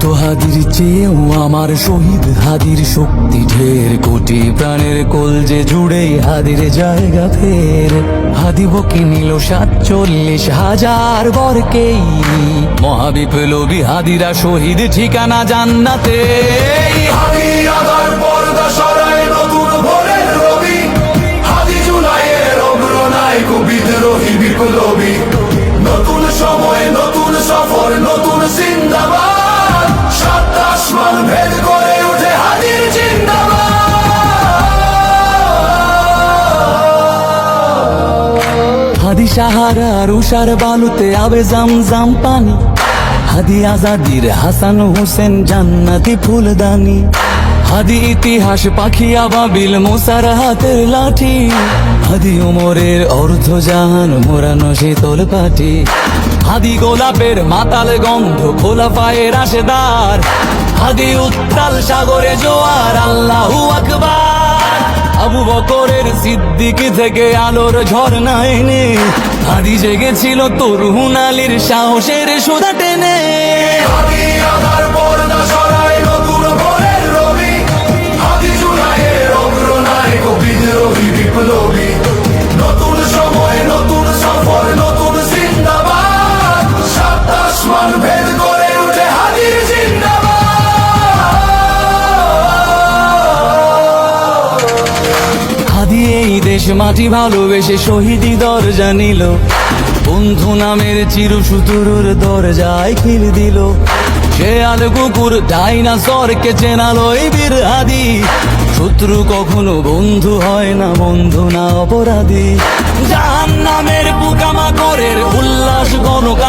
শত হাদির চেয়েও আমার শহীদ হাদির শক্তি ঢের, কোটি প্রাণের কলজে জুড়ে হাদির জায়গা ফের। হাদি বকে নিল 47,000 বরকেই, মহাবিপ্লবী হাদিরা শহীদ ঠিকানা জান্নাতে। হাদি আদার পর্দা সরায় নতুন ভোরের রবি, হাদি জুলাইয়ের অগ্রনায়ক বিদ্রোহী বিপ্লবী। নতুন সময় নতুন সফর নতুন জিন্দাবাদ, সাত আসমান ভেদ করে উঠে হাদির জিন্দাবাদ। হাদি সাহারার উষার বালুতে আবে জামজাম পানি, হাদি আজাদির হাসান হোসেন জান্নাতি ফুলদানি। হাদি ইতিহাস পাখি আবাবিল মুসার হাতের লাঠি, হাদি উমরের অর্ধজাহান মোরানো শীতল পাটি। হাদি গোলাপের মাতাল গন্ধ খোলা পায়ের আশেদার, হাদি উত্তাল সাগরে জোয়ার আল্লাহু আকবার। আবু বকরের সিদ্দিক থেকে আলোর ঝর্ণা এনে, হাদি জেগেছিল তরুণ আলীর সাহসের সুধা টেনে। হাদি আদার পর্দা সরায় নতুন ভোরের রবি, হাদি জুলাইয়ের অগ্রনায়ক বিদ্রোহী বিপ্লবী। নতুন সময় নতুন সফর নতুন জিন্দাবাদ, সাত আসমান ভেদ করে উঠে হাদির জিন্দাবাদ। হাদি এই দেশ মাটি ভালোবেসে শহীদি দরজা নিল, বন্ধু নামের চিরসুতুরুর দরজায় খিল দিল। শেয়াল কুকুর ডাইনাসরকে চেনালো এই বীর হাদি, শত্রু কখনো বন্ধু হয় না, বন্ধু না অপরাধী। জাহান্নামের পোকামাকড়ের উল্লাস গণক